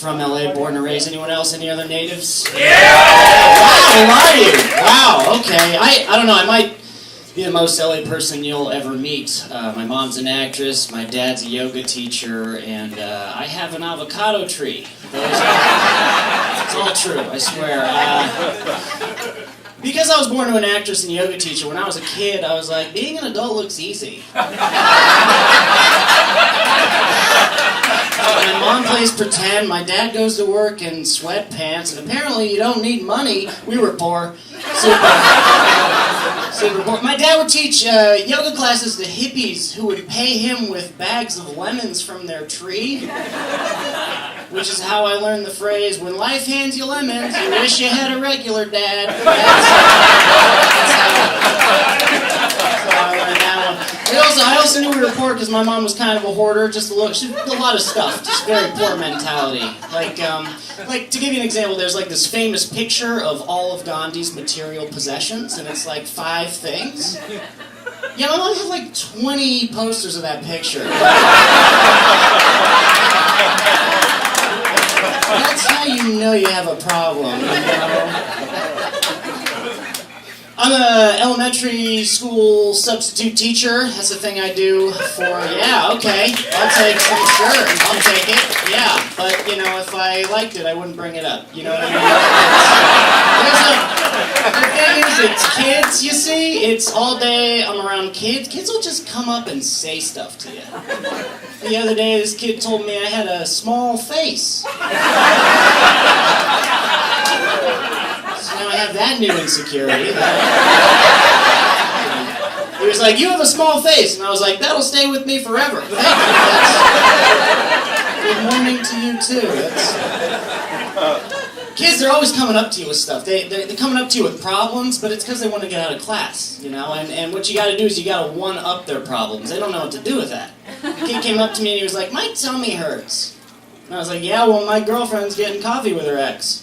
from LA, born and raised. Anyone else? Any other natives? Yeah! Wow, are you? Wow, okay. I don't know, I might be the most LA person you'll ever meet. My mom's an actress, my dad's a yoga teacher, and I have an avocado tree. It's all true, I swear. Because I was born to an actress and yoga teacher, when I was a kid, I was like, being an adult looks easy. My mom plays pretend, my dad goes to work in sweatpants, and apparently you don't need money. We were poor. Super poor. My dad would teach yoga classes to hippies who would pay him with bags of lemons from their tree. Which is how I learned the phrase, when life hands you lemons, you wish you had a regular dad. That's how I learned that one. I also knew we were poor because my mom was kind of a hoarder, just a little, she did a lot of stuff, just very poor mentality. Like to give you an example, there's like this famous picture of all of Gandhi's material possessions, and it's like 5 things. Yeah, my mom had like 20 posters of that picture. That's how you know you have a problem, you know? I'm an elementary school substitute teacher. That's the thing I do for, yeah, okay. I'll take some, sure, I'll take it, yeah. But, you know, if I liked it, I wouldn't bring it up, you know what I mean? The thing is, it's kids, you see? It's all day I'm around kids. Kids will just come up and say stuff to you. The other day, this kid told me I had a small face. So now I have that new insecurity. He was like, you have a small face. And I was like, that'll stay with me forever. Thank you. Good morning to you, too. Kids, they're always coming up to you with stuff. They're coming up to you with problems, but it's because they want to get out of class, you know? And what you got to do is you got to one-up their problems. They don't know what to do with that. The kid came up to me and he was like, my tummy hurts. And I was like, yeah, well, my girlfriend's getting coffee with her ex.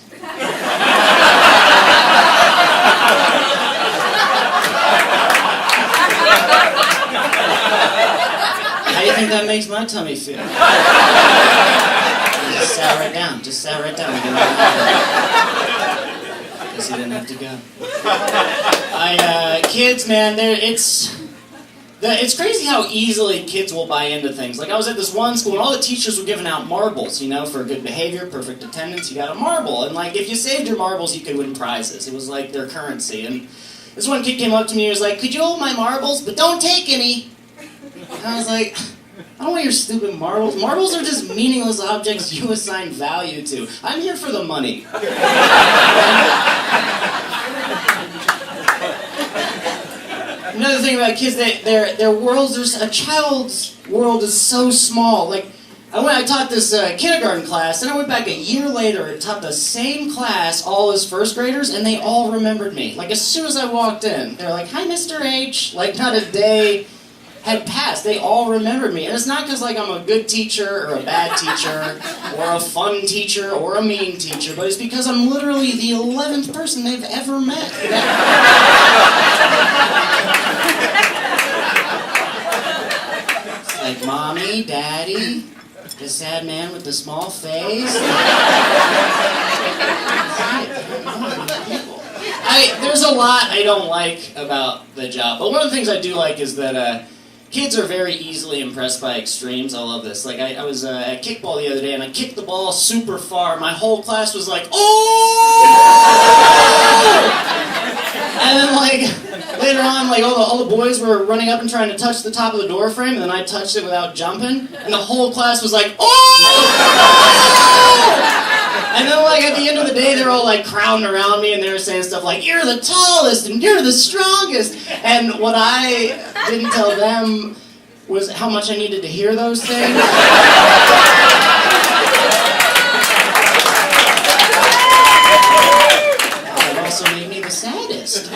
How do you think that makes my tummy feel? Just sat right down. Just sat right down. Guess he didn't have to go. Kids, man, it's crazy how easily kids will buy into things. Like, I was at this one school, and all the teachers were giving out marbles, you know, for good behavior, perfect attendance, you got a marble. And, like, if you saved your marbles, you could win prizes. It was, like, their currency. And this one kid came up to me and was like, could you hold my marbles, but don't take any? And I was like, I don't want your stupid marbles. Marbles are just meaningless objects you assign value to. I'm here for the money. Another thing about kids, their worlds are, a child's world is so small. Like, I taught this kindergarten class, and I went back a year later and taught the same class, all as first graders, and they all remembered me. Like, as soon as I walked in, they're like, hi, Mr. H. Like, not a day had passed. They all remembered me. And it's not because, like, I'm a good teacher or a bad teacher or a fun teacher or a mean teacher, but it's because I'm literally the 11th person they've ever met. It's like, mommy, daddy, the sad man with the small face. There's a lot I don't like about the job, but one of the things I do like is that kids are very easily impressed by extremes. I love this. Like, I was at kickball the other day, and I kicked the ball super far. My whole class was like, oh! And then, like, later on, like, all the boys were running up and trying to touch the top of the door frame, and then I touched it without jumping, and the whole class was like, oh! And then, like, at the end of the day, they're all, like, crowding around me, and they were saying stuff like, you're the tallest, and you're the strongest. And what I didn't tell them was how much I needed to hear those things. It also made me the saddest.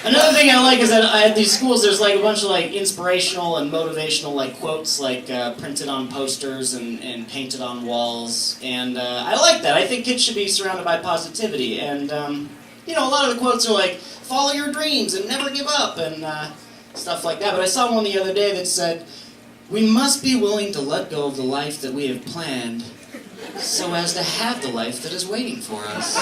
Another thing I like is that at these schools there's like a bunch of like inspirational and motivational like quotes like printed on posters and painted on walls, and I like that. I think kids should be surrounded by positivity, and you know, a lot of the quotes are like follow your dreams and never give up and stuff like that. But I saw one the other day that said, We must be willing to let go of the life that we have planned so as to have the life that is waiting for us.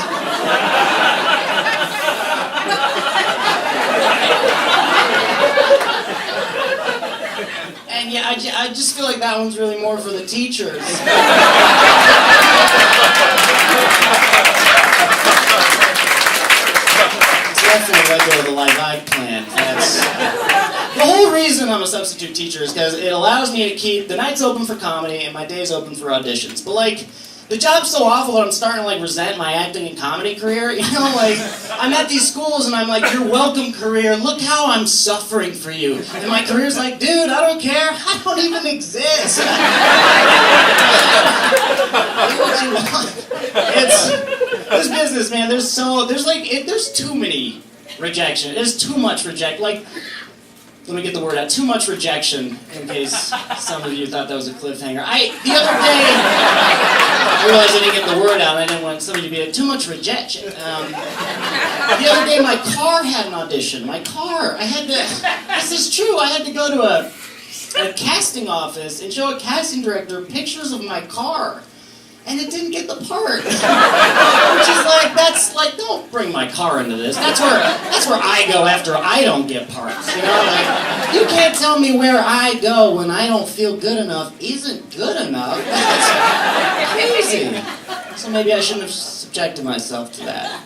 And yeah, I just feel like that one's really more for the teachers. Definitely let go of the life I've planned. The whole reason I'm a substitute teacher is because it allows me to keep the nights open for comedy and my days open for auditions. But like, the job's so awful that I'm starting to like resent my acting and comedy career. You know, like, I'm at these schools and I'm like, you're welcome, career. Look how I'm suffering for you. And my career's like, dude, I don't care. I don't even exist. Do what you want. This business, man. There's too many rejection. There's too much rejection. Like, let me get the word out. Too much rejection, in case some of you thought that was a cliffhanger. The other day, I realized I didn't get the word out. I didn't want somebody to be too much rejection. The other day, my car had an audition. My car. This is true. I had to go to a casting office and show a casting director pictures of my car. And it didn't get the part. Which is like, don't bring my car into this. That's where I go after I don't get parts. You know, like, you can't tell me where I go when I don't feel good enough isn't good enough. That's crazy. So maybe I shouldn't have subjected myself to that.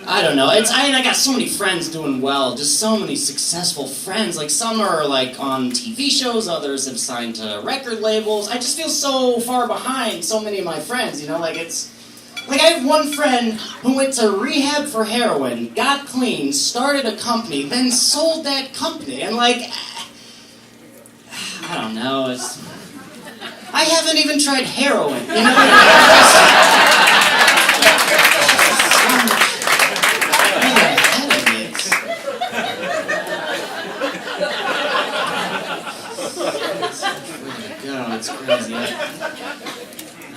I don't know. I got so many friends doing well, just so many successful friends. Like, some are like on TV shows, others have signed to record labels. I just feel so far behind so many of my friends, you know, like I have one friend who went to rehab for heroin, got clean, started a company, then sold that company, and like, I don't know, I haven't even tried heroin, you know? It's crazy.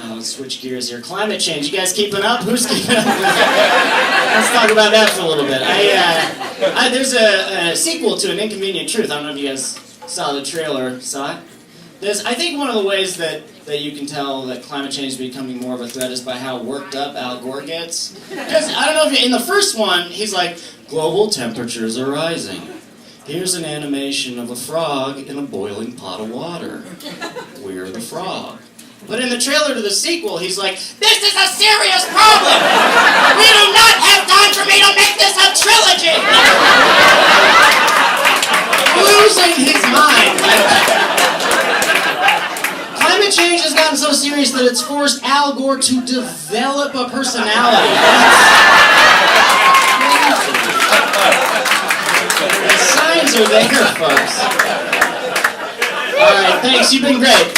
Let's switch gears here. Climate change. You guys keeping up? Who's keeping up? Let's talk about that for a little bit. There's a sequel to An Inconvenient Truth. I don't know if you guys saw the trailer. Saw it? I think one of the ways that you can tell that climate change is becoming more of a threat is by how worked up Al Gore gets. Because I don't know if in the first one, he's like, global temperatures are rising. Here's an animation of a frog in a boiling pot of water. We're the frog. But in the trailer to the sequel, he's like, this is a serious problem! We do not have time for me to make this a trilogy! Losing his mind. Climate change has gotten so serious that it's forced Al Gore to develop a personality. The signs are there, folks. All right, thanks. You've been great.